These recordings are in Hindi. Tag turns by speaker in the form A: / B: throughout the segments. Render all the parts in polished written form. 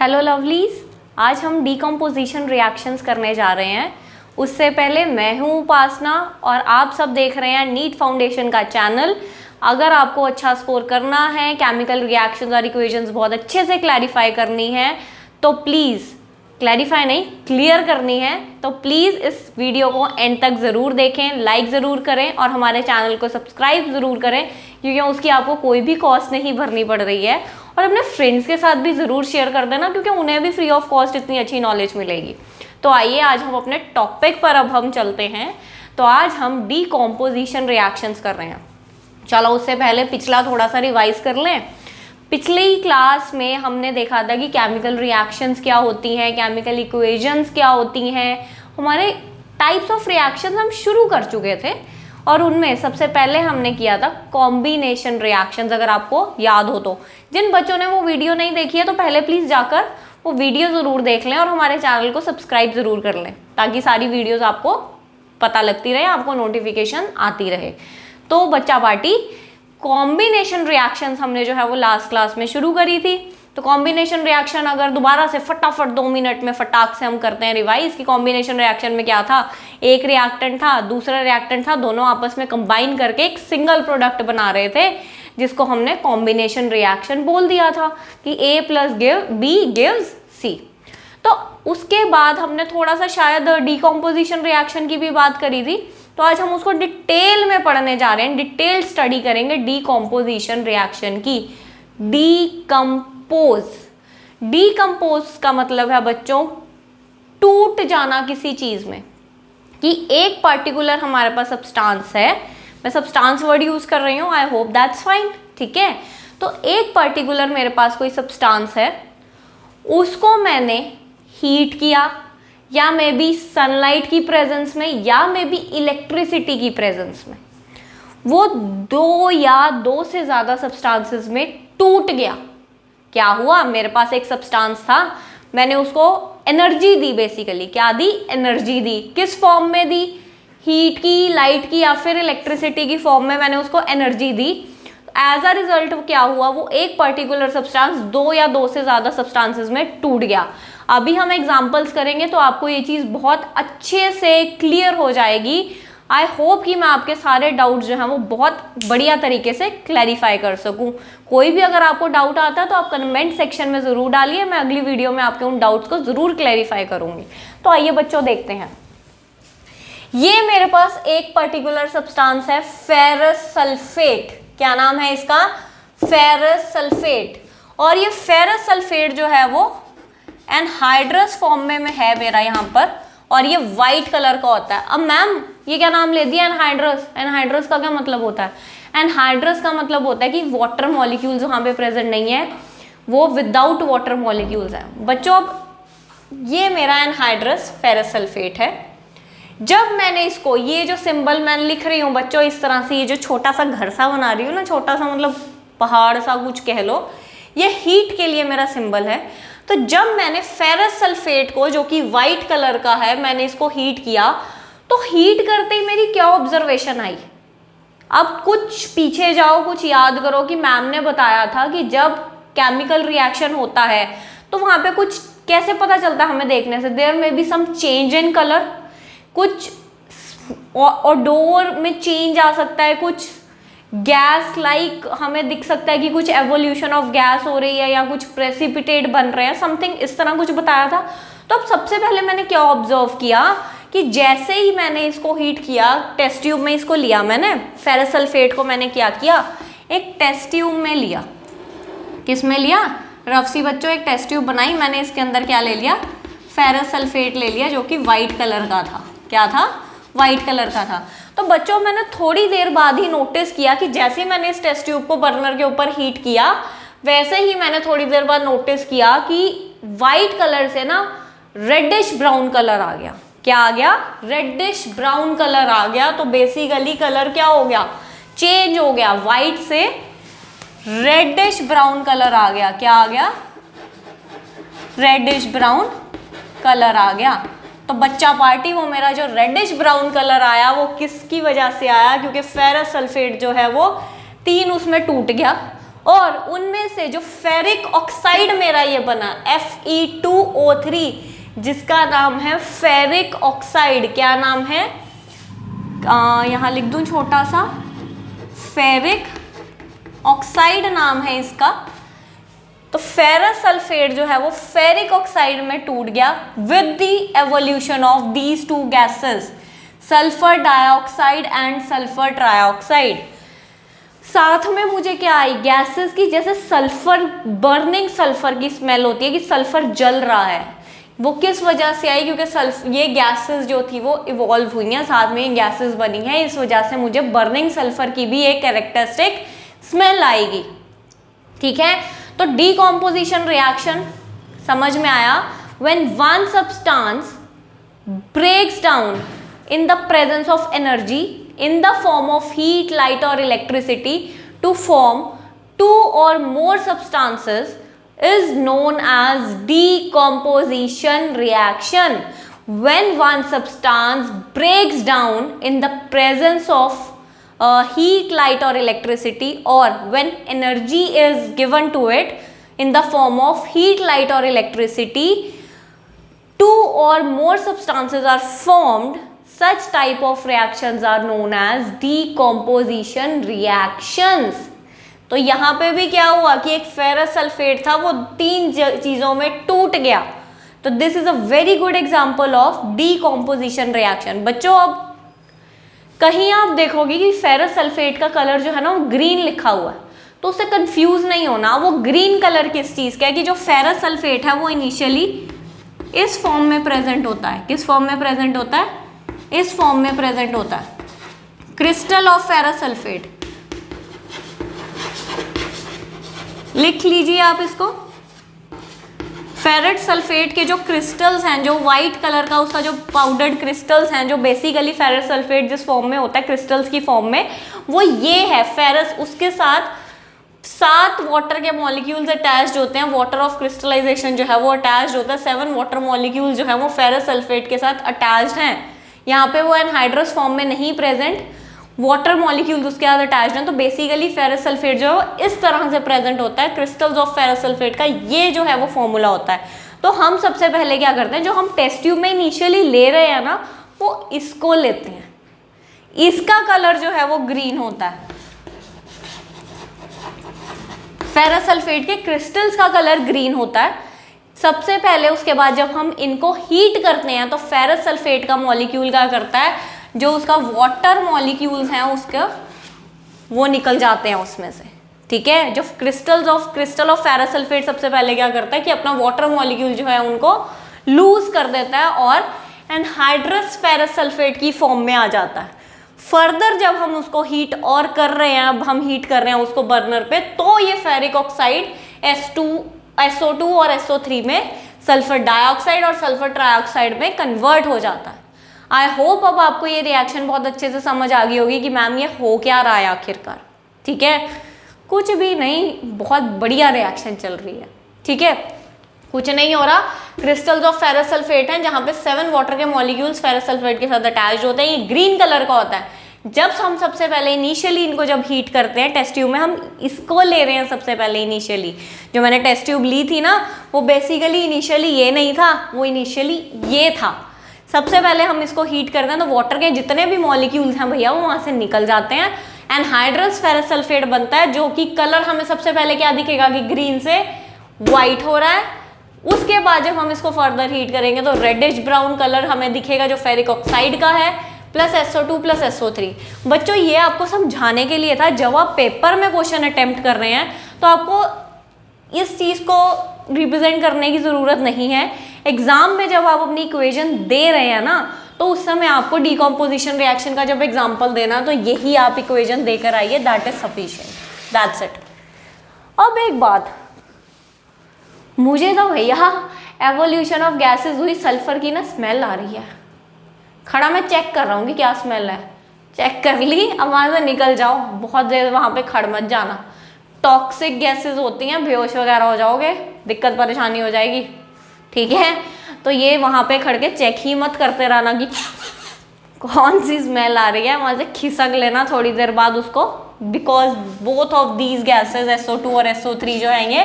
A: हेलो लवलीज, आज हम डीकम्पोजिशन रिएक्शंस करने जा रहे हैं। उससे पहले मैं हूँ उपासना और आप सब देख रहे हैं नीट फाउंडेशन का चैनल। अगर आपको अच्छा स्कोर करना है, केमिकल रिएक्शंस और इक्वेशंस बहुत अच्छे से क्लैरिफाई करनी है, तो प्लीज़ क्लैरिफाई नहीं क्लियर करनी है, तो प्लीज़ इस वीडियो को एंड तक ज़रूर देखें, लाइक ज़रूर करें और हमारे चैनल को सब्सक्राइब ज़रूर करें, क्योंकि उसकी आपको कोई भी कॉस्ट नहीं भरनी पड़ रही है। और अपने फ्रेंड्स के साथ भी ज़रूर शेयर कर देना, क्योंकि उन्हें भी फ्री ऑफ कॉस्ट इतनी अच्छी नॉलेज मिलेगी। तो आइए आज हम अपने टॉपिक पर अब हम चलते हैं। तो आज हम डीकम्पोजिशन रिएक्शंस कर रहे हैं। चलो उससे पहले पिछला थोड़ा सा रिवाइज कर लें। पिछली क्लास में हमने देखा था कि केमिकल रिएक्शंस क्या होती हैं, केमिकल इक्वेशंस क्या होती हैं, हमारे टाइप्स ऑफ रिएक्शंस हम शुरू कर चुके थे। और उनमें सबसे पहले हमने किया था कॉम्बिनेशन रिएक्शंस, अगर आपको याद हो तो। जिन बच्चों ने वो वीडियो नहीं देखी है तो पहले प्लीज़ जाकर वो वीडियो ज़रूर देख लें और हमारे चैनल को सब्सक्राइब ज़रूर कर लें, ताकि सारी वीडियोस आपको पता लगती रहे, आपको नोटिफिकेशन आती रहे। तो बच्चा पार्टी, कॉम्बिनेशन रिएक्शंस हमने जो है वो लास्ट क्लास में शुरू करी थी। तो कॉम्बिनेशन रिएक्शन अगर दोबारा से फटाफट 2 मिनट में फटाक से हम करते हैं रिवाइज कि कॉम्बिनेशन रिएक्शन में क्या था। एक रिएक्टेंट था, दूसरा रिएक्टेंट था, दोनों आपस में कंबाइन करके एक सिंगल प्रोडक्ट बना रहे थे, जिसको हमने कॉम्बिनेशन रिएक्शन बोल दिया था कि A + B गिव्स C। तो उसके बाद हमने थोड़ा सा शायद डीकम्पोजिशन रिएक्शन की भी बात करी थी। तो आज हम उसको डिटेल में पढ़ने जा रहे हैं, डिटेल स्टडी करेंगे डीकम्पोजिशन रिएक्शन की। डीकम्पोज का मतलब है बच्चों टूट जाना किसी चीज में, कि एक पर्टिकुलर हमारे पास सब्सटेंस है। मैं सब्सटेंस वर्ड यूज कर रही हूँ, आई होप दैट्स फाइन, ठीक है। तो एक पर्टिकुलर मेरे पास कोई सब्सटेंस है, उसको मैंने हीट किया, या मे बी सनलाइट की प्रेजेंस में, या मे बी इलेक्ट्रिसिटी की प्रेजेंस में, वो 2 या 2 से ज़्यादा सब्सटेंसेस में टूट गया। क्या हुआ, मेरे पास एक सब्सटेंस था, मैंने उसको एनर्जी दी, बेसिकली क्या दी, एनर्जी दी। किस फॉर्म में दी, हीट की, लाइट की, या फिर इलेक्ट्रिसिटी की फॉर्म में मैंने उसको एनर्जी दी। एज अ रिजल्ट क्या हुआ, वो एक पर्टिकुलर सब्सटेंस 2 या 2 से ज़्यादा सब्सटेंसेस में टूट गया। अभी हम एग्जांपल्स करेंगे तो आपको ये चीज़ बहुत अच्छे से क्लियर हो जाएगी। आई होप कि मैं आपके सारे डाउट्स जो हैं वो बहुत बढ़िया तरीके से क्लैरिफाई कर सकूं। कोई भी अगर आपको डाउट आता है तो आप कमेंट सेक्शन में ज़रूर डालिए, मैं अगली वीडियो में आपके उन डाउट्स को ज़रूर क्लैरिफाई करूंगी। तो आइए बच्चों देखते हैं। ये मेरे पास एक पर्टिकुलर सब्सटेंस है, फेरस सल्फेट। क्या नाम है इसका, फेरस सल्फेट। और ये फेरस सल्फेट जो है वो एनहाइड्रस फॉर्म में है मेरा यहाँ पर, और ये वाइट कलर का होता है। अब मैम ये क्या नाम ले दिया, एनहाइड्रस। एनहाइड्रस का क्या मतलब होता है, एनहाइड्रस का मतलब होता है कि वाटर मॉलिक्यूल्स वहाँ पे प्रेजेंट नहीं है, वो विदाउट वाटर मॉलिक्यूल्स है। बच्चों अब ये मेरा एनहाइड्रस फेरस सल्फेट है। जब मैंने इसको, ये जो सिंबल मैं लिख रही हूँ बच्चों इस तरह से, ये जो छोटा सा घर सा बना रही हूँ ना, छोटा सा मतलब पहाड़ सा कुछ कह लो, ये हीट के लिए मेरा सिंबल है। तो जब मैंने फेरस सल्फेट को, जो कि वाइट कलर का है, मैंने इसको हीट किया, तो हीट करते ही मेरी क्या ऑब्जर्वेशन आई। अब कुछ पीछे जाओ, कुछ याद करो कि मैम ने बताया था कि जब केमिकल रिएक्शन होता है तो वहां पे कुछ कैसे पता चलता है हमें देखने से, there may be some change in colour, कुछ ओडोर में चेंज आ सकता है, कुछ गैस लाइक हमें दिख सकता है कि कुछ एवोल्यूशन ऑफ गैस हो रही है, या कुछ प्रेसिपिटेट बन रहे हैं, समथिंग इस तरह कुछ बताया था। तो अब सबसे पहले मैंने क्या ऑब्जर्व किया कि जैसे ही मैंने इसको हीट किया, टेस्ट ट्यूब में इसको लिया मैंने, फेरस सल्फेट को मैंने क्या किया, एक टेस्ट ट्यूब में लिया। किस में लिया, रफ सी बच्चों एक टेस्ट ट्यूब बनाई मैंने, इसके अंदर क्या ले लिया, फेरस सल्फेट ले लिया, जो कि वाइट कलर का था। क्या था, वाइट कलर का था। तो बच्चों मैंने थोड़ी देर बाद ही नोटिस किया कि जैसे ही मैंने इस टेस्ट ट्यूब को बर्नर के ऊपर हीट किया, वैसे ही मैंने थोड़ी देर बाद नोटिस किया कि वाइट कलर से ना रेडिश ब्राउन कलर आ गया। क्या आ गया, रेडिश ब्राउन कलर आ गया। तो बेसिकली कलर क्या हो गया, चेंज हो गया, वाइट से रेडिश ब्राउन कलर आ गया। क्या आ गया, रेडिश ब्राउन कलर आ गया। तो बच्चा पार्टी, वो मेरा जो रेडिश ब्राउन कलर आया वो किसकी वजह से आया, क्योंकि फेरस सल्फेट जो है वो 3 उसमें टूट गया, और उनमें से जो फेरिक ऑक्साइड मेरा ये बना Fe2O3, जिसका नाम है फेरिक ऑक्साइड, क्या नाम है, यहां लिख दूं छोटा सा, फेरिक ऑक्साइड नाम है इसका। तो फेरस सल्फेट जो है वो फेरिक ऑक्साइड में टूट गया with the evolution of these two gases, sulphur dioxide and sulphur trioxide. साथ में मुझे क्या आई, गैसेस की, जैसे सल्फर, बर्निंग सल्फर की स्मेल होती है कि सल्फर जल रहा है, वो किस वजह से आई, क्योंकि ये गैसेस जो थी वो इवॉल्व हुई हैं, साथ में ये गैसेस बनी हैं, इस वजह से मुझे बर्निंग सल्फर की भी एक कैरेक्टरिस्टिक स्मेल आएगी। ठीक है, तो डीकॉम्पोजिशन रिएक्शन समझ में आया। When one substance breaks down in the presence of energy in the form of heat, light or electricity to form two or more substances is known as decomposition reaction. When one substance breaks down in the presence of heat, light or electricity, or when energy is given to it in the form of heat, light or electricity, two or more substances are formed, such type of reactions are known as decomposition reactions. तो यहाँ पे भी क्या हुआ कि एक फेरस सल्फेट था वो 3 चीजों में टूट गया, तो this is a very good example of decomposition reaction. बच्चों अब कहीं आप देखोगे कि फेरस सल्फेट का कलर जो है ना वो ग्रीन लिखा हुआ है, तो उससे कंफ्यूज नहीं होना, वो ग्रीन कलर किस चीज का है कि जो फेरस सल्फेट है वो इनिशियली इस फॉर्म में प्रेजेंट होता है। किस फॉर्म में प्रेजेंट होता है? इस फॉर्म में प्रेजेंट होता है, क्रिस्टल ऑफ फेरस सल्फेट। लिख लीजिए आप इसको, फेरस सल्फेट के जो क्रिस्टल्स हैं, जो व्हाइट कलर का उसका जो पाउडर्ड क्रिस्टल्स हैं, जो बेसिकली फेरस सल्फेट जिस फॉर्म में होता है क्रिस्टल्स की फॉर्म में, वो ये है फेरस। उसके साथ 7 वाटर के मॉलिक्यूल्स अटैच्ड होते हैं, वाटर ऑफ क्रिस्टलाइजेशन जो है वो अटैच्ड होता है, 7 वाटर मॉलिक्यूल जो है वो फेरस सल्फेट के साथ अटैच्ड हैं। यहाँ पे वो एनहाइड्रस फॉर्म में नहीं प्रेजेंट, वाटर मॉलिक्यूल्स उसके साथ अटैच्ड हैं। तो बेसिकली फेरस सल्फेट जो है इस तरह से प्रेजेंट होता है, क्रिस्टल्स ऑफ फेरस सल्फेट का ये जो है वो फॉर्मूला होता है। तो हम सबसे पहले क्या करते हैं, जो हम टेस्ट ट्यूब में इनिशियली ले रहे हैं ना, वो इसको लेते हैं, इसका कलर जो है वो ग्रीन होता है। फेरस सल्फेट के क्रिस्टल्स का कलर ग्रीन होता है सबसे पहले। उसके बाद जब हम इनको हीट करते हैं तो फेरस सल्फेट का मॉलिक्यूल क्या करता है, जो उसका वाटर मॉलिक्यूल्स हैं उसका वो निकल जाते हैं उसमें से। ठीक है, जो क्रिस्टल ऑफ फेरस सल्फेट सबसे पहले क्या करता है कि अपना वाटर मॉलिक्यूल जो है उनको लूज कर देता है और एनहाइड्रस फेरस सल्फेट की फॉर्म में आ जाता है। फर्दर जब हम उसको हीट और कर रहे हैं, अब हम हीट कर रहे हैं उसको बर्नर पे, तो ये फेरिक ऑक्साइड SO2 और SO3 में सल्फर डाइऑक्साइड और सल्फर ट्राइऑक्साइड में कन्वर्ट हो जाता है। आई होप अब आपको ये रिएक्शन बहुत अच्छे से समझ आ गई होगी कि मैम ये हो क्या रहा है आखिरकार। ठीक है, कुछ भी नहीं, बहुत बढ़िया रिएक्शन चल रही है। ठीक है, कुछ नहीं हो रहा, क्रिस्टल्स ऑफ फेरस सल्फेट हैं जहाँ पे 7 वाटर के मॉलिक्यूल्स फेरस सल्फेट के साथ अटैच्ड होते हैं। ये ग्रीन कलर का होता है। जब हम सबसे पहले इनिशियली इनको जब हीट करते हैं टेस्ट ट्यूब में, हम इसको ले रहे हैं सबसे पहले इनिशियली। जो मैंने टेस्ट ट्यूब ली थी ना, वो बेसिकली इनिशियली ये नहीं था, वो इनिशियली ये था। सबसे पहले हम इसको हीट करते हैं तो वाटर के जितने भी मॉलिक्यूल्स हैं भैया वो वहाँ से निकल जाते हैं, एनहाइड्रस फेरस सल्फेट बनता है, जो कि कलर हमें सबसे पहले क्या दिखेगा कि ग्रीन से व्हाइट हो रहा है। उसके बाद जब हम इसको फर्दर हीट करेंगे तो रेडिश ब्राउन कलर हमें दिखेगा जो फेरिक ऑक्साइड का है, प्लस SO2 प्लस SO3। बच्चों ये आपको समझाने के लिए था, जब आप पेपर में क्वेश्चन अटेम्प्ट कर रहे हैं तो आपको इस चीज़ को रिप्रेजेंट करने की ज़रूरत नहीं है। एग्जाम में जब आप अपनी इक्वेशन दे रहे हैं ना, तो उस समय आपको डीकॉम्पोजिशन रिएक्शन का जब एग्जाम्पल देना, तो यही आप इक्वेशन देकर आइए, that is sufficient, that's it. अब एक बात, मुझे तो भैया एवोल्यूशन ऑफ गैसेस हुई, सल्फर की ना स्मेल आ रही है। खड़ा मैं चेक कर रहा हूँ कि क्या स्मेल है, चेक कर ली, अब वहाँ से निकल जाओ, बहुत देर वहाँ पे खड़ मत जाना। टॉक्सिक गैसेस होती हैं, बेहोश वगैरह हो जाओगे, दिक्कत परेशानी हो जाएगी। ठीक है, तो ये वहाँ पे खड़ के चेक ही मत करते रहना कि कौन सी स्मेल आ रही है, वहाँ से खिसक लेना, थोड़ी देर बाद उसको because both of these gases SO2 और SO3 जो है ये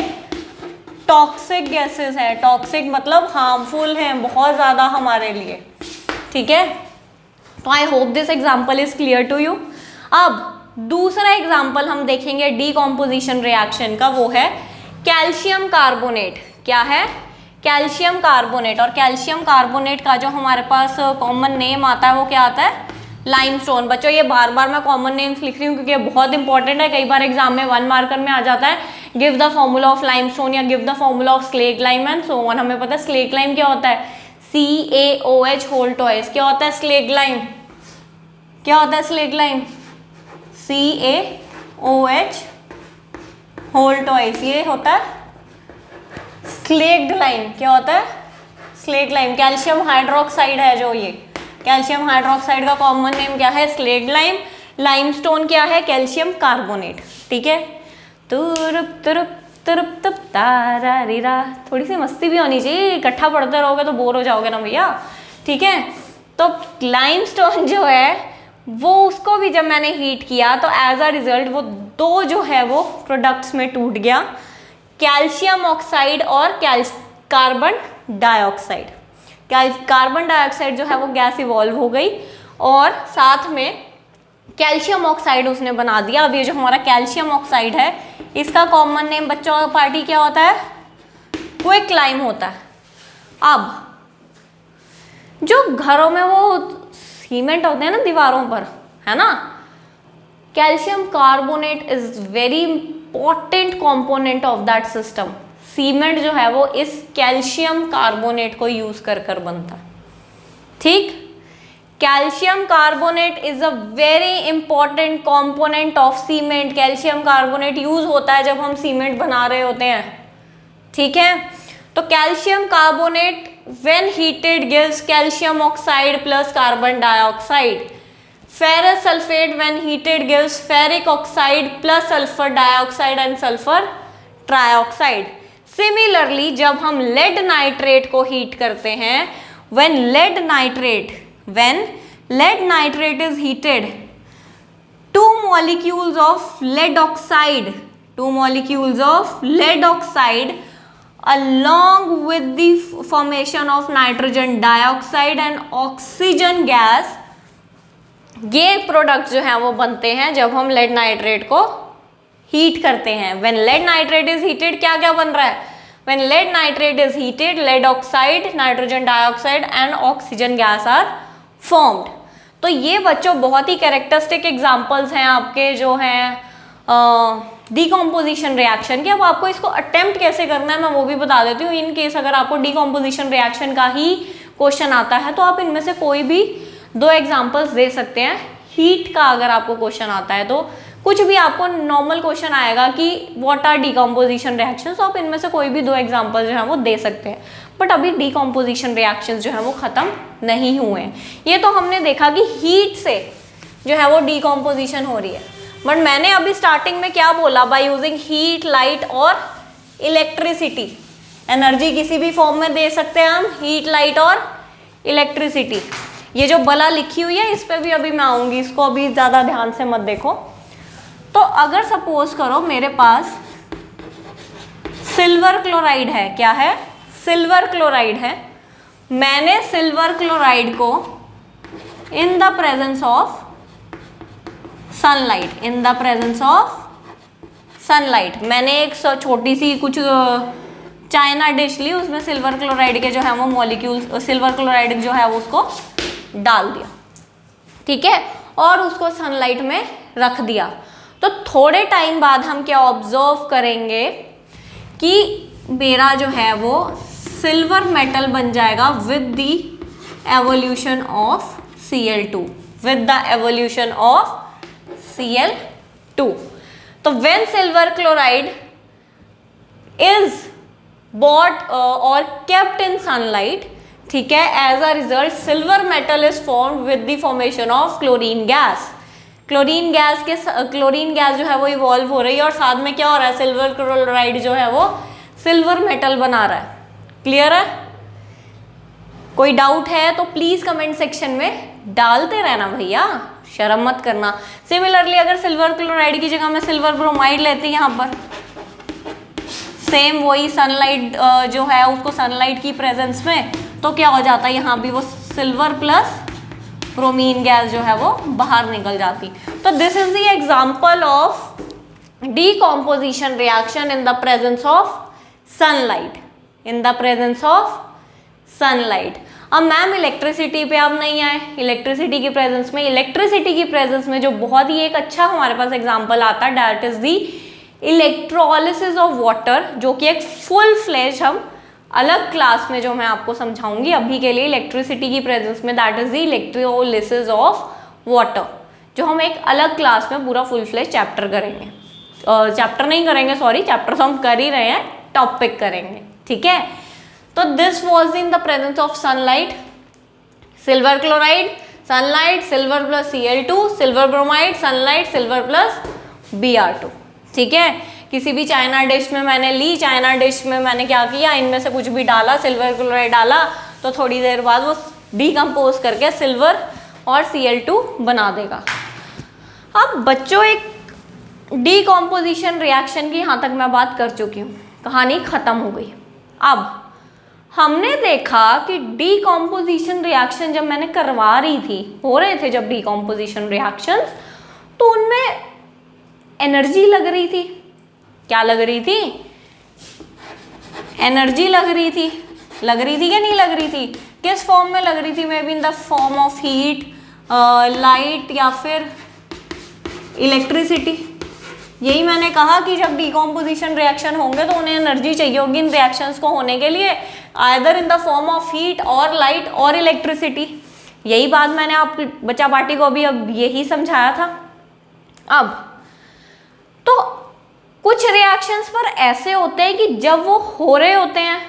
A: टॉक्सिक गैसेस है। टॉक्सिक मतलब हार्मफुल है बहुत ज़्यादा हमारे लिए, ठीक है। तो I hope this example is clear to you. अब दूसरा एग्जाम्पल हम देखेंगे डीकॉम्पोजिशन रिएक्शन का, वो है कैल्शियम कार्बोनेट। क्या है? Calcium carbonate. और कैल्शियम कार्बोनेट का जो हमारे पास कॉमन नेम आता है वो क्या आता है? लाइमस्टोन। बच्चों ये बार बार मैं कॉमन नेम्स लिख रही हूँ क्योंकि ये बहुत इंपॉर्टेंट है, कई बार एग्जाम में 1 मार्कर में आ जाता है give the formula of limestone या give the formula of slate lime and so on. हमें पता है स्लेट लाइम क्या होता है, CaOH होल टॉइस। क्या होता है स्लेट लाइम? क्या होता है slate lime? CaOH whole twice, ये होता है स्लेक्ड लाइम। क्या होता है? Slaked lime. कैल्शियम हाइड्रोक्साइड है जो, ये कैल्शियम हाइड्रोक्साइड का कॉमन नेम क्या है? Slaked lime. लाइमस्टोन क्या है? कैल्शियम कार्बोनेट, ठीक है। तुरुप तुरुप तुरुप तुप तारा रीरा, थोड़ी सी मस्ती भी होनी चाहिए, इकट्ठा पढ़ते रहोगे तो बोर हो जाओगे ना भैया, ठीक है। तो लाइमस्टोन जो है वो, उसको भी जब मैंने हीट किया तो एज अ रिजल्ट वो दो जो है वो प्रोडक्ट्स में टूट गया, कैल्शियम ऑक्साइड और कार्बन डाइऑक्साइड। कार्बन डाइऑक्साइड जो है वो गैस इवॉल्व हो गई और साथ में कैल्शियम ऑक्साइड उसने बना दिया। अब ये जो हमारा कैल्शियम ऑक्साइड है इसका कॉमन नेम बच्चों का पार्टी क्या होता है? क्विक लाइम होता है। अब जो घरों में वो सीमेंट होते हैं ना दीवारों पर, है ना, calcium carbonate is very important component of that system. Cement जो है वो इस कैल्शियम कार्बोनेट को यूज कर कर बनता है, ठीक। Calcium carbonate is a very important component of cement. Calcium carbonate use होता है जब हम सीमेंट बना रहे होते हैं, ठीक है। तो calcium carbonate when heated gives calcium oxide plus carbon dioxide. Ferrous sulfate when heated gives ferric oxide plus sulfur dioxide and sulfur trioxide. Similarly जब हम lead nitrate को हीट करते हैं, when lead nitrate is heated, two molecules of lead oxide along with the formation of nitrogen dioxide and oxygen gas, ये प्रोडक्ट जो हैं वो बनते हैं जब हम लेड नाइट्रेट को हीट करते हैं। when lead nitrate is heated क्या क्या बन रहा है? when lead nitrate is heated, lead oxide, nitrogen dioxide and oxygen gas are formed. तो ये बच्चों बहुत ही कैरेक्टरिस्टिक एग्जांपल्स हैं आपके जो हैं डीकॉम्पोजिशन रिएक्शन के। अब आपको इसको अटेम्प्ट कैसे करना है मैं वो भी बता देती हूँ। इन केस अगर आपको डीकॉम्पोजिशन रिएक्शन का ही क्वेश्चन आता है तो आप इनमें से कोई भी 2 एग्जांपल्स दे सकते हैं। हीट का अगर आपको क्वेश्चन आता है तो कुछ भी आपको नॉर्मल क्वेश्चन आएगा कि व्हाट आर डीकॉम्पोजिशन रिएक्शन, तो आप इनमें से कोई भी 2 एग्जाम्पल जो है वो दे सकते हैं। बट अभी डीकॉम्पोजिशन रिएक्शन जो है वो खत्म नहीं हुए हैं। ये तो हमने देखा कि हीट से जो है वो डीकॉम्पोजिशन हो रही है, बट मैंने अभी स्टार्टिंग में क्या बोला? बाय यूजिंग हीट, लाइट और इलेक्ट्रिसिटी। एनर्जी किसी भी फॉर्म में दे सकते हैं हम, हीट, लाइट और इलेक्ट्रिसिटी। ये जो बला लिखी हुई है इस पर भी अभी मैं आऊंगी, इसको अभी ज़्यादा ध्यान से मत देखो। तो अगर सपोज करो मेरे पास सिल्वर क्लोराइड है, क्या है? सिल्वर क्लोराइड है। मैंने सिल्वर क्लोराइड को in the presence of sunlight, मैंने एक छोटी सी कुछ चाइना डिश ली, उसमें सिल्वर क्लोराइड के जो है वो मॉलिक्यूल्स, सिल्वर क्लोराइड जो है वो उसको डाल दिया, ठीक है, और उसको सनलाइट में रख दिया। तो थोड़े टाइम बाद हम क्या ऑब्जर्व करेंगे कि मेरा जो है वो सिल्वर मेटल बन जाएगा with the evolution of Cl2, Cl2. तो when silver chloride is bought or kept in sunlight, ठीक है, as a result silver metal is formed with the formation of chlorine gas. Chlorine gas जो है वो इवॉल्व हो रही है और साथ में क्या हो रहा है? सिल्वर क्लोराइड जो है वो सिल्वर मेटल बना रहा है। क्लियर है? कोई डाउट है तो प्लीज कमेंट सेक्शन में डालते रहना भैया, शर्म मत करना। सिमिलरली अगर सिल्वर क्लोराइड की जगह मैं सिल्वर ब्रोमाइड लेती यहाँ पर, सेम वही सनलाइट जो है उसको सनलाइट की प्रेजेंस में, तो क्या हो जाता है यहाँ भी वो सिल्वर प्लस ब्रोमीन गैस जो है वो बाहर निकल जाती। तो this is the example of decomposition reaction in the presence of sunlight, in the presence of sunlight. अब मैम इलेक्ट्रिसिटी पे आप नहीं आए, इलेक्ट्रिसिटी की प्रेजेंस में, इलेक्ट्रिसिटी की प्रेजेंस में जो बहुत ही एक अच्छा हमारे पास एग्जांपल आता है that is the electrolysis of water, जो कि एक फुल फ्लेज हम अलग क्लास में जो मैं आपको समझाऊंगी। अभी के लिए इलेक्ट्रिसिटी की प्रेजेंस में that is the electrolysis of water, जो हम एक अलग क्लास में पूरा फुल फ्लेज चैप्टर करेंगे, चैप्टर नहीं करेंगे सॉरी, चैप्टर तो हम कर ही रहे हैं, टॉपिक करेंगे, ठीक है। तो this was in the presence of sunlight, silver chloride, sunlight, silver plus Cl2, silver bromide, sunlight, silver plus Br2, ठीक है। किसी भी चाइना डिश में मैंने ली, चाइना डिश में मैंने क्या किया, इनमें से कुछ भी डाला, सिल्वर क्लोराइड डाला, तो थोड़ी देर बाद वो डीकम्पोज करके सिल्वर और Cl2 बना देगा। अब बच्चों एक डीकॉम्पोजिशन रिएक्शन की यहाँ तक मैं बात कर चुकी हूँ, कहानी खत्म हो गई। अब हमने देखा कि डीकॉम्पोजिशन रिएक्शन जब मैंने करवा रही थी, हो रहे थे जब डीकॉम्पोजिशन रिएक्शंस, तो उनमें एनर्जी लग रही थी। क्या लग रही थी? एनर्जी लग रही थी। लग रही थी या नहीं लग रही थी? किस फॉर्म में लग रही थी? May be in the form of heat, light या फिर इलेक्ट्रिसिटी। यही मैंने कहा कि जब डीकॉम्पोजिशन रिएक्शन होंगे तो उन्हें एनर्जी चाहिए होगी इन रिएक्शंस को होने के लिए, either in the form of heat और लाइट और इलेक्ट्रिसिटी। यही बात मैंने आप बच्चा पार्टी को अभी अब यही समझाया था। अब तो कुछ रिएक्शंस पर ऐसे होते हैं कि जब वो हो रहे होते हैं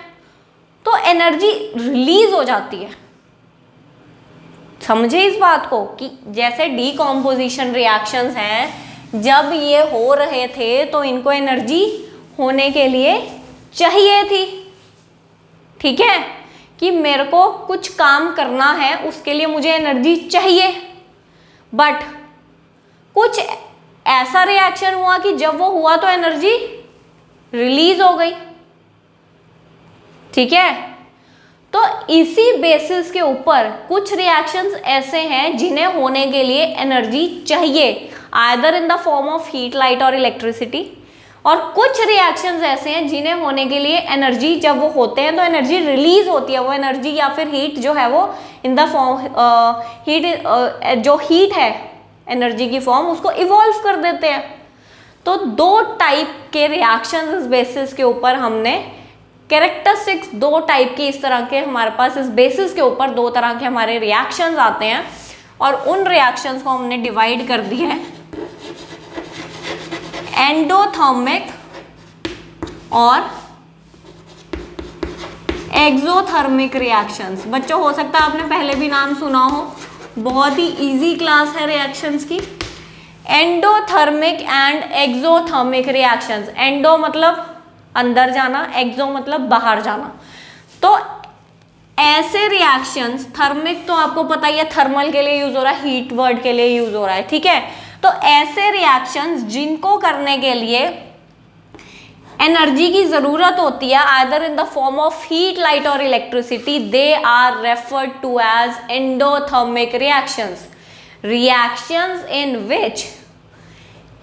A: तो एनर्जी रिलीज हो जाती है। समझे इस बात को कि जैसे डीकॉम्पोजिशन रिएक्शंस हैं, जब ये हो रहे थे तो इनको एनर्जी होने के लिए चाहिए थी, ठीक है, कि मेरे को कुछ काम करना है उसके लिए मुझे एनर्जी चाहिए। बट कुछ ऐसा रिएक्शन हुआ कि जब वो हुआ तो एनर्जी रिलीज हो गई, ठीक है। तो इसी बेसिस के ऊपर कुछ रिएक्शंस ऐसे हैं जिन्हें होने के लिए एनर्जी चाहिए, either in the form of heat, light और इलेक्ट्रिसिटी, और कुछ रिएक्शंस ऐसे हैं जिन्हें होने के लिए एनर्जी, जब वो होते हैं तो एनर्जी रिलीज होती है। वो एनर्जी या फिर हीट जो है वो इन द फॉर्म हीट, जो हीट है एनर्जी की फॉर्म, उसको इवॉल्व कर देते हैं। तो दो टाइप के रिएक्शंस इस बेसिस के ऊपर हमने कैरेक्टरिस्टिक्स, दो टाइप के इस तरह के हमारे पास इस बेसिस के ऊपर दो तरह के हमारे रिएक्शंस आते हैं, और उन रिएक्शंस को हमने डिवाइड कर दिया है एंडोथर्मिक और एक्सोथर्मिक रिएक्शंस। बच्चों हो सकता है आपने पहले भी नाम सुना हो, बहुत ही इजी क्लास है रिएक्शंस की। Endothermic and exothermic reactions. Endo मतलब अंदर जाना, एक्सो मतलब बाहर जाना। तो ऐसे रिएक्शंस, थर्मिक तो आपको पता ही है थर्मल के लिए यूज हो रहा है, हीट वर्ड के लिए यूज हो रहा है, ठीक है। तो ऐसे रिएक्शंस जिनको करने के लिए एनर्जी की जरूरत होती है, either in the form of heat, light और electricity, they are referred to as endothermic reactions. Reactions in which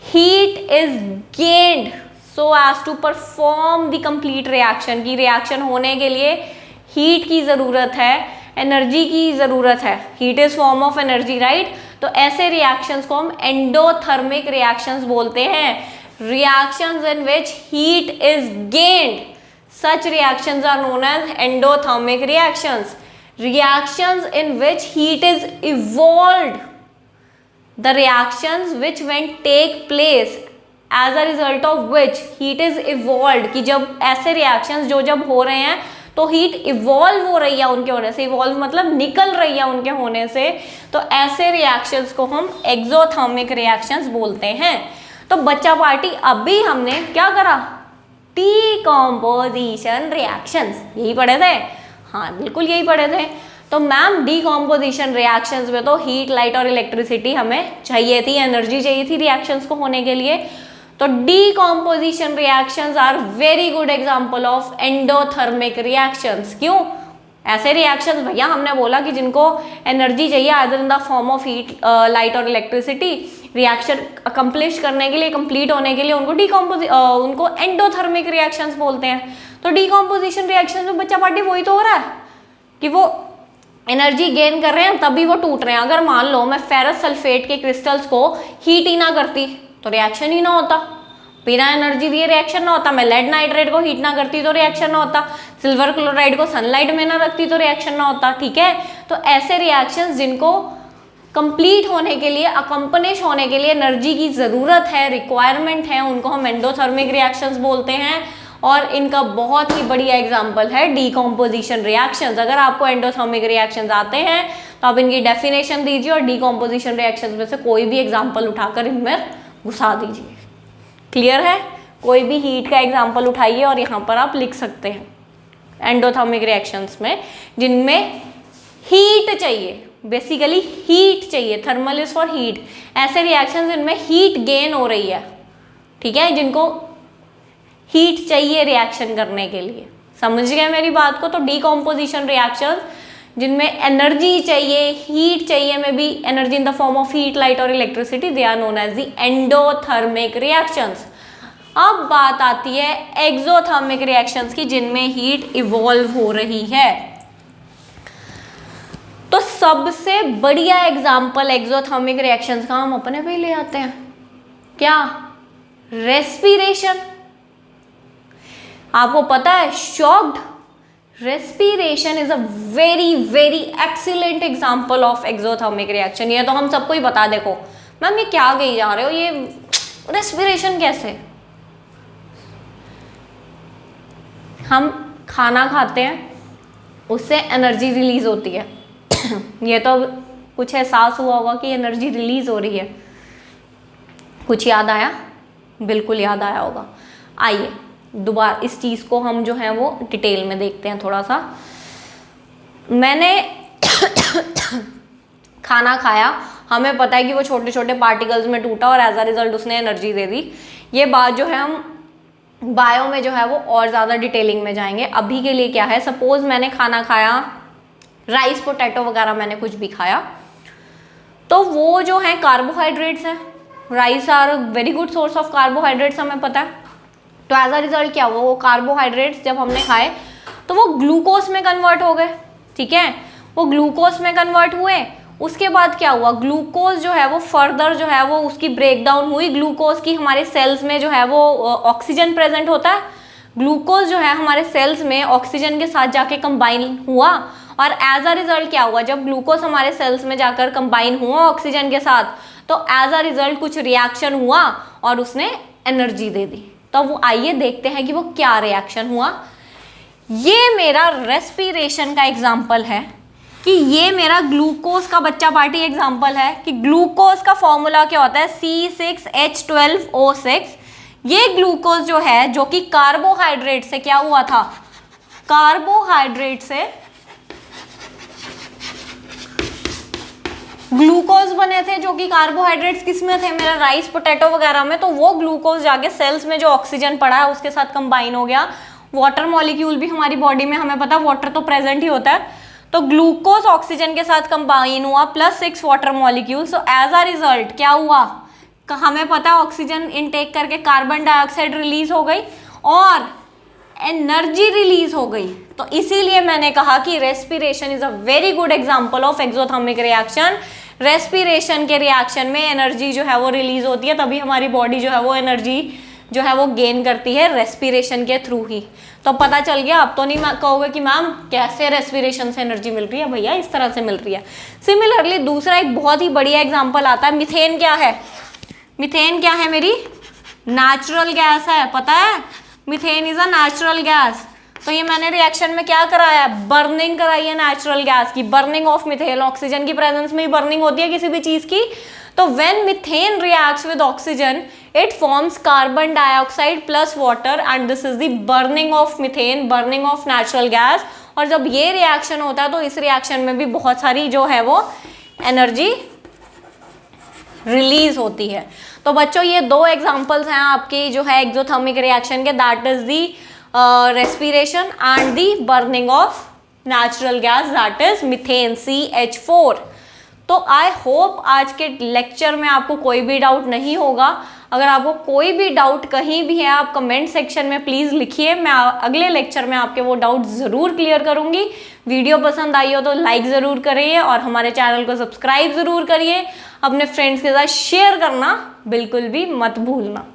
A: heat is gained so as to perform the complete reaction, की रिएक्शन होने के लिए हीट की ज़रूरत है, एनर्जी की ज़रूरत है, heat is form of energy, right. तो ऐसे रिएक्शंस को हम एंडोथर्मिक रिएक्शंस बोलते हैं। Reactions in which heat is gained, such reactions are known as endothermic reactions. Reactions in which heat is evolved, the reactions which when take place as a result of which heat is evolved, कि जब ऐसे reactions जो जब हो रहे हैं तो हीट इवॉल्व हो रही है उनके होने से, इवॉल्व मतलब निकल रही है उनके होने से, तो ऐसे रिएक्शंस को हम एक्सोथर्मिक रिएक्शंस बोलते हैं। तो बच्चा पार्टी अभी हमने क्या करा? डीकॉम्पोजिशन रिएक्शंस, यही पढ़े थे, हाँ बिल्कुल यही पढ़े थे। तो तो मैम डीकॉम्पोजिशन रिएक्शंस में तो हीट, लाइट और इलेक्ट्रिसिटी हमें चाहिए थी, एनर्जी चाहिए थी रिएक्शंस को होने के लिए। तो decomposition reactions are very good example of endothermic reactions. क्यों? ऐसे रिएक्शंस भैया हमने बोला कि जिनको एनर्जी चाहिए either in the form of heat, light और इलेक्ट्रिसिटी, रिएक्शन अकम्प्लिश करने के लिए, कंप्लीट होने के लिए उनको एंडोथर्मिक रिएक्शंस बोलते हैं। तो डीकॉम्पोजिशन रिएक्शन में बच्चा पार्टी वही तो हो रहा है कि वो एनर्जी गेन कर रहे हैं तभी वो टूट रहे हैं। अगर मान लो मैं फेरस सल्फेट के क्रिस्टल्स को हीट ही ना करती तो रिएक्शन ही ना होता, बिना एनर्जी दिए रिएक्शन ना होता। मैं लेड नाइट्रेट को हीट ना करती तो रिएक्शन ना होता, सिल्वर क्लोराइड को सनलाइट में ना रखती तो रिएक्शन ना होता। ठीक है, तो ऐसे रिएक्शंस जिनको कंप्लीट होने के लिए, अकम्पनिश होने के लिए एनर्जी की जरूरत है, रिक्वायरमेंट है, उनको हम एंडोथर्मिक रिएक्शंस बोलते हैं। और इनका बहुत ही बढ़िया एग्जांपल है डीकॉम्पोजिशन रिएक्शंस। अगर आपको एंडोथर्मिक रिएक्शंस आते हैं तो आप इनकी डेफिनेशन दीजिए और डीकॉम्पोजिशन रिएक्शंस में से कोई भी एग्जांपल उठाकर इनमें घुसा दीजिए। क्लियर है? कोई भी हीट का एग्जांपल उठाइए और यहाँ पर आप लिख सकते हैं एंडोथर्मिक रिएक्शंस में जिनमें हीट चाहिए, बेसिकली हीट चाहिए, थर्मल इज फॉर हीट। ऐसे रिएक्शंस जिनमें हीट गेन हो रही है, ठीक है, जिनको हीट चाहिए रिएक्शन करने के लिए। समझ गए मेरी बात को? तो डीकॉम्पोजिशन रिएक्शंस जिनमें एनर्जी चाहिए, हीट चाहिए, में भी energy in the form of heat, light और electricity, they are known as the endothermic reactions. अब बात आती है एक्सोथर्मिक रिएक्शंस की जिनमें हीट इवॉल्व हो रही है। तो सबसे बढ़िया एग्जांपल एक्सोथर्मिक रिएक्शंस का हम अपने पे ले आते हैं। क्या? रेस्पिरेशन। आपको पता है, shocked, respiration is a very very excellent example of exothermic reaction. ये तो हम सबको ही पता। देखो मैम ये क्या कही जा रहे हो, ये रेस्पिरेशन कैसे? हम खाना खाते हैं, उससे एनर्जी रिलीज होती है ये तो कुछ एहसास हुआ होगा कि एनर्जी रिलीज हो रही है। कुछ याद आया? बिल्कुल याद आया होगा। आइए दोबारा इस चीज़ को हम जो है वो डिटेल में देखते हैं थोड़ा सा। मैंने खाना खाया, हमें पता है कि वो छोटे छोटे पार्टिकल्स में टूटा और एज अ रिजल्ट उसने एनर्जी दे दी। ये बात जो है हम बायो में जो है वो और ज़्यादा डिटेलिंग में जाएंगे। अभी के लिए क्या है, सपोज मैंने खाना खाया, राइस पोटैटो वगैरह मैंने कुछ भी खाया, तो वो जो है कार्बोहाइड्रेट्स हैं। Rice are very good source of carbohydrates, हमें पता है। तो एज अ रिजल्ट क्या हुआ, वो कार्बोहाइड्रेट्स जब हमने खाए तो वो ग्लूकोज में कन्वर्ट हो गए। ठीक है, वो ग्लूकोज में कन्वर्ट हुए। उसके बाद क्या हुआ, ग्लूकोज जो है वो फर्दर जो है वो उसकी ब्रेकडाउन हुई। ग्लूकोज की हमारे सेल्स में जो है वो ऑक्सीजन प्रेजेंट होता है। ग्लूकोज जो है हमारे सेल्स में ऑक्सीजन के साथ जाके कंबाइन हुआ और एज अ रिजल्ट क्या हुआ, जब ग्लूकोज हमारे सेल्स में जाकर कंबाइन हुआ ऑक्सीजन के साथ, तो एज अ रिजल्ट कुछ रिएक्शन हुआ और उसने एनर्जी दे दी। तो वो आइए देखते हैं कि वो क्या रिएक्शन हुआ। ये मेरा रेस्पिरेशन का एग्जाम्पल है कि ये मेरा ग्लूकोज का बच्चा पार्टी एग्जाम्पल है कि ग्लूकोज का फॉर्मूला क्या होता है, C6H12O6। ये ग्लूकोज जो है, जो कि कार्बोहाइड्रेट से क्या हुआ था, कार्बोहाइड्रेट से ग्लूकोज बने थे, जो कि कार्बोहाइड्रेट्स किस में थे, मेरा राइस पोटैटो वगैरह में। तो वो ग्लूकोज जाके सेल्स में जो ऑक्सीजन पड़ा है उसके साथ कंबाइन हो गया। वाटर मॉलिक्यूल भी हमारी बॉडी में, हमें पता है वाटर तो प्रेजेंट ही होता है। तो ग्लूकोज ऑक्सीजन के साथ कंबाइन हुआ plus 6 water molecule. So as a result क्या हुआ, हमें पता है ऑक्सीजन इनटेक करके कार्बन डाइऑक्साइड रिलीज हो गई और एनर्जी रिलीज हो गई। तो इसीलिए मैंने कहा कि respiration is a very good example of exothermic reaction. Respiration के रिएक्शन में एनर्जी जो है वो रिलीज होती है, तभी हमारी बॉडी जो है वो एनर्जी जो है वो गेन करती है रेस्पिरेशन के थ्रू ही। तो पता चल गया। अब तो नहीं कहोगे कि मैम कैसे रेस्पिरेशन से एनर्जी मिल रही है, भैया इस तरह से मिल रही है। सिमिलरली दूसरा एक बहुत ही बढ़िया एग्जांपल आता है, मीथेन क्या है। मीथेन क्या है, मेरी नेचुरल गैस है, पता है, methane is a natural gas. तो ये मैंने रिएक्शन में क्या कराया है, बर्निंग कराई है नेचुरल गैस की, बर्निंग ऑफ मीथेन। ऑक्सीजन की प्रेजेंस में ही बर्निंग होती है किसी भी चीज की। तो when methane reacts with oxygen it forms carbon dioxide plus water and this is the burning of methane, burning of natural gas। और जब ये रिएक्शन होता है तो इस रिएक्शन में भी बहुत सारी जो है वो एनर्जी रिलीज होती है। तो बच्चों ये दो एग्जांपल्स हैं आपकी जो है एक्सोथर्मिक रिएक्शन के, that is the respiration and the burning of natural gas, that is methane CH4। तो आई होप आज के लेक्चर में आपको कोई भी डाउट नहीं होगा। अगर आपको कोई भी डाउट कहीं भी है आप कमेंट सेक्शन में प्लीज़ लिखिए, मैं अगले लेक्चर में आपके वो डाउट ज़रूर क्लियर करूंगी। वीडियो पसंद आई हो तो लाइक ज़रूर करिए और हमारे चैनल को सब्सक्राइब ज़रूर करिए। अपने फ्रेंड्स के साथ शेयर करना बिल्कुल भी मत भूलना।